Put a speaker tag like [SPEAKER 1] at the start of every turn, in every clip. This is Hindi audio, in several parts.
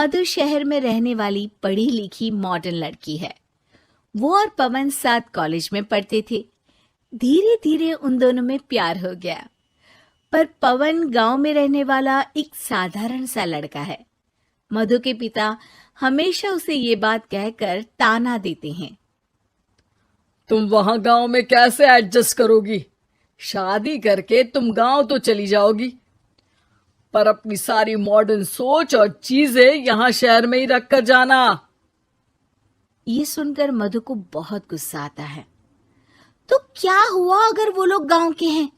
[SPEAKER 1] मधु शहर में रहने वाली पढ़ी लिखी मॉडर्न लड़की है। वो और पवन साथ कॉलेज में पढ़ते थे। धीरे धीरे उन दोनों में प्यार हो गया। पर पवन गांव में रहने वाला एक साधारण सा लड़का है। मधु के पिता हमेशा उसे ये बात कहकर ताना देते हैं,
[SPEAKER 2] तुम वहां गांव में कैसे एडजस्ट करोगी? शादी करके तुम गांव तो चली जाओगी, पर अपनी सारी मॉडर्न सोच और चीजें यहाँ शहर में ही रख कर जाना।
[SPEAKER 1] ये सुनकर मधु को बहुत गुस्सा आता है। तो क्या हुआ अगर वो लोग गांव के हैं?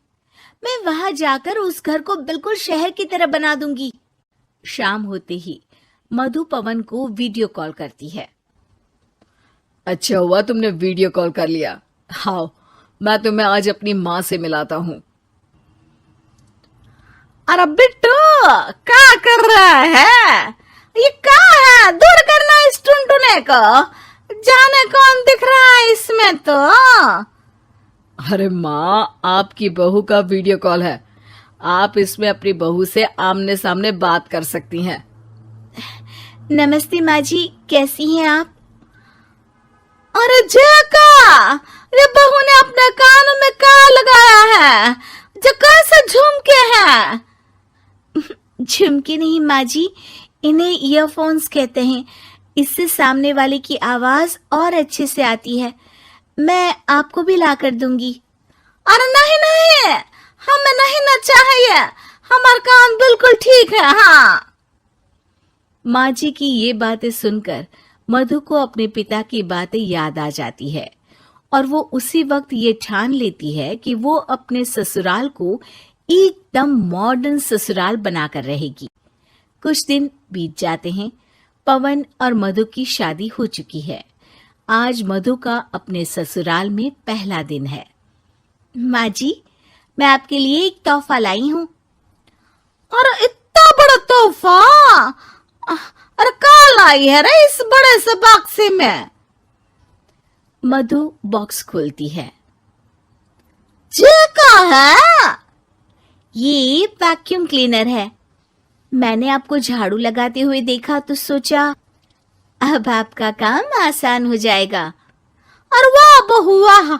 [SPEAKER 1] मैं वहां जाकर उस घर को बिल्कुल शहर की तरह बना दूंगी। शाम होते ही मधु पवन को वीडियो कॉल करती है।
[SPEAKER 2] अच्छा हुआ तुमने वीडियो कॉल कर लिया। आओ, मैं तुम्हें आज अपनी माँ से मिलाता हूँ।
[SPEAKER 1] अरे बिट्टू, क्या कर रहा है? ये क्या है? दूर करना इस टुनटुने को। जाने कौन दिख रहा है इसमें तो।
[SPEAKER 2] अरे माँ, आपकी बहू का वीडियो कॉल है। आप इसमें अपनी बहू से आमने सामने बात कर सकती हैं।
[SPEAKER 1] नमस्ते माँ जी, कैसी हैं आप? अरे जेका, ये बहू ने अपने कानों में क्या लगाया है? जो कैसे झुमके हैं? झुमके नहीं माँ जी, इन्हें ईयरफोन्स कहते हैं। इससे सामने वाले की आवाज और अच्छे से आती है। मैं आपको भी ला कर दूंगी। अरे नहीं नहीं, हमें नहीं ना चाहिए। हमारा कान बिल्कुल ठीक है। हाँ। माँ जी की ये बातें सुनकर मधु को अपने पिता की बातें याद आ जाती है और वो उसी वक्त ये ठान लेती है कि वो अपने ससुराल को एकदम मॉडर्न ससुराल बनाकर रहेगी। कुछ दिन बीत जाते हैं। पवन और मधु की शादी हो चुकी है। आज मधु का अपने ससुराल में पहला दिन है। माँ जी, मैं आपके लिए एक तोहफा लाई हूँ। अरे इतना बड़ा तोहफा! अरे क्या लाई है रे इस बड़े से बक्से में? मधु बॉक्स खोलती है। ये क्या है? ये वैक्यूम क्लीनर है। मैंने आपको झाड़ू लगाते हुए देखा तो सोचा अब आपका काम आसान हो जाएगा। अरे वाह बहू वाह,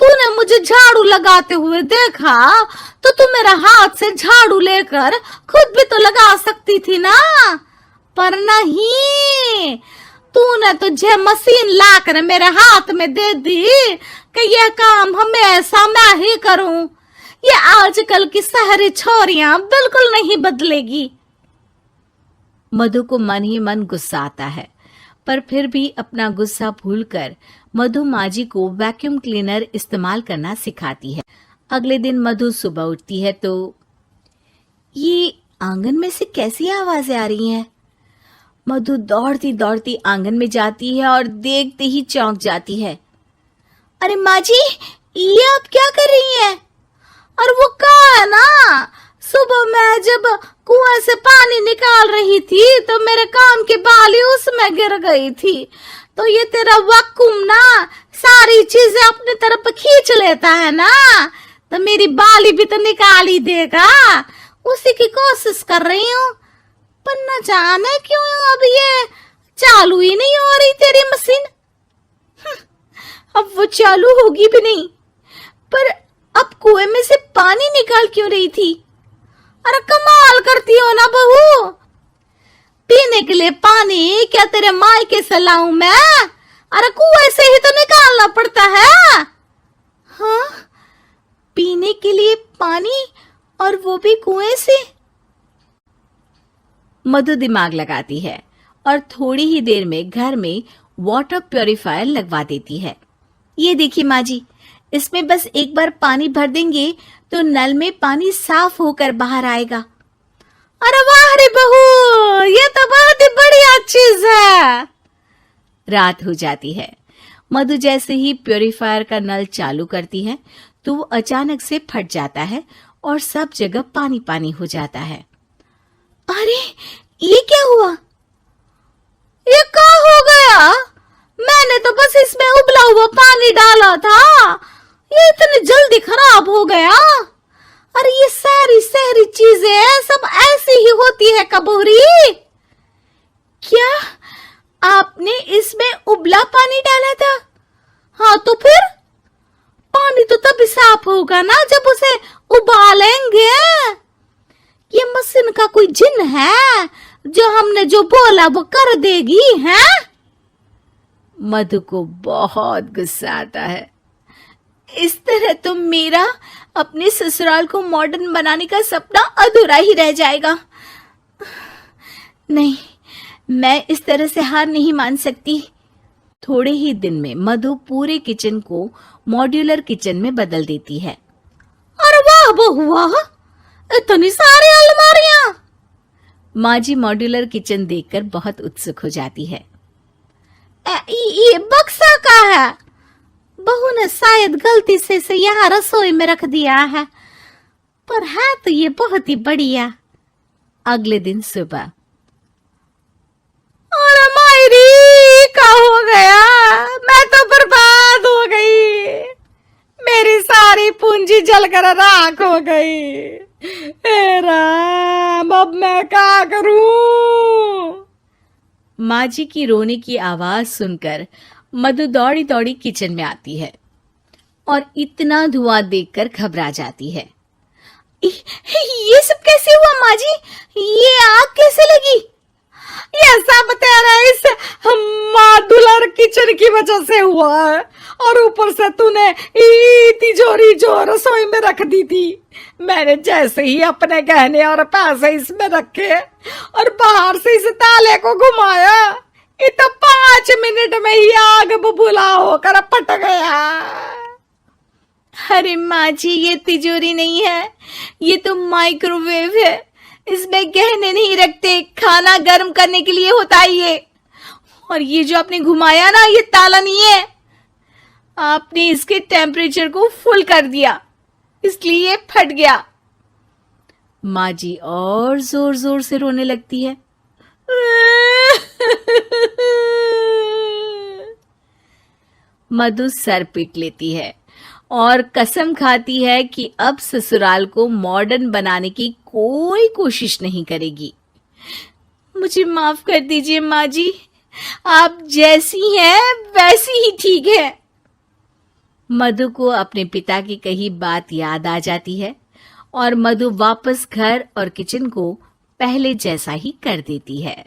[SPEAKER 1] तूने मुझे झाड़ू लगाते हुए देखा तो तू मेरा हाथ से झाड़ू लेकर खुद भी तो लगा सकती थी ना। पर नहीं, तूने तुझे मशीन लाकर मेरे हाथ में दे दी कि यह काम हमेशा मैं ही करूं। ये आजकल की शहरी छोरियां बिल्कुल नहीं बदलेगी। मधु को मन ही मन गुस्सा आता है, पर फिर भी अपना गुस्सा भूलकर मधु माँ जी को वैक्यूम क्लीनर इस्तेमाल करना सिखाती है। अगले दिन मधु सुबह उठती है तो ये आंगन में से कैसी आवाजें आ रही हैं? मधु दौड़ती दौड़ती आंगन में जाती है और देखते ही चौंक जाती है। अरे माँ जी, ये आप क्या कर रही हैं? और वो कहा है ना, सुबह मैं जब कुआं से पानी निकाल रही थी तो मेरे कान की बाली उसमें गिर गई थी। तो ये तेरा वैक्यूम ना सारी चीजें अपनी तरफ खींच लेता है ना, तो मेरी बाली भी तो निकाल ही देगा। उसी की कोशिश कर रही हूँ, पर न जाने क्यों अब ये चालू ही नहीं हो रही तेरी मशीन। अब वो चालू होगी भी नहीं, पर अब कुएं में से पानी निकाल क्यों रही थी? अरे कमाल करती हो ना बहू। पीने के लिए पानी क्या तेरे मायके से लाऊं मैं? अरे कुएं से ही तो निकालना पड़ता है। हाँ, पीने के लिए पानी, और वो भी कुएं से। मधु दिमाग लगाती है और थोड़ी ही देर में घर में वाटर प्यूरिफायर लगवा देती है। ये देखिए माँ जी, इसमें बस एक बार पानी भर देंगे तो नल में पानी साफ होकर बाहर आएगा। अरे वाह रे बहू, ये तो बहुत ही बढ़िया चीज है। रात हो जाती है। मधु जैसे ही प्यूरिफायर का नल चालू करती है तो वो अचानक से फट जाता है और सब जगह पानी पानी हो जाता है। अरे ये क्या हुआ? ये क्या हो गया? मैंने तो बस इसमें उबला हुआ पानी डाला था, ये इतनी जल्दी खराब हो गया। अरे ये सारी शहरी चीजें सब ऐसी ही होती है कबूरी। क्या आपने इसमें उबला पानी डाला था? हाँ तो फिर पानी तो तभी साफ होगा ना जब उसे उबालेंगे। ये मशीन का कोई जिन है जो हमने जो बोला वो कर देगी है? मधु को बहुत गुस्सा आता है। इस तरह तो मेरा अपने ससुराल को मॉडर्न बनाने का सपना अधूरा ही रह जाएगा। नहीं, मैं इस तरह से हार नहीं मान सकती। थोड़े ही दिन में मधु पूरे किचन को मॉड्यूलर किचन में बदल देती है। अरे वाह बहुआ, इतनी सारी अलमारियां! माँ जी मॉड्यूलर किचन देखकर बहुत उत्सुक हो जाती है। ये बक्सा का है? बहू ने शायद गलती से इसे यहाँ रसोई में रख दिया है, पर है तो ये बहुत ही बढ़िया। अगले दिन सुबह, अरे मायरी क्या हो गया? मैं तो बर्बाद हो गई, मेरी सारी पूंजी जलकर राख हो गई। हे राम, अब मैं क्या करूं? माँ जी की रोने की आवाज सुनकर मधु दौड़ी दौड़ी किचन में आती है और इतना धुआं देखकर घबरा जाती है। ये सब कैसे हुआ माँ जी? ये आग कैसे लगी? ये सब तेरा इस मॉड्यूलर किचन की वजह से हुआ है, और ऊपर से तूने तिजोरी जो रसोई में रख दी थी, मैंने जैसे ही अपने गहने और पैसे इसमें रखे और बाहर से इस ताले को घुमाया, ये तो 5 मिनट में ही आग बबूला होकर फट गया। अरे माँ जी, ये तिजोरी नहीं है, ये तो माइक्रोवेव है। इसमें गहने नहीं रखते, खाना गर्म करने के लिए होता है ये। और ये जो आपने घुमाया ना, ये ताला नहीं है, आपने इसके टेम्परेचर को फुल कर दिया, इसलिए ये फट गया। माँ जी और जोर जोर से रोने लगती है। मधु सर पीट लेती है और कसम खाती है कि अब ससुराल को मॉडर्न बनाने की कोई कोशिश नहीं करेगी। मुझे माफ कर दीजिए माँ जी, आप जैसी हैं वैसी ही ठीक है। मधु को अपने पिता की कही बात याद आ जाती है और मधु वापस घर और किचन को पहले जैसा ही कर देती है।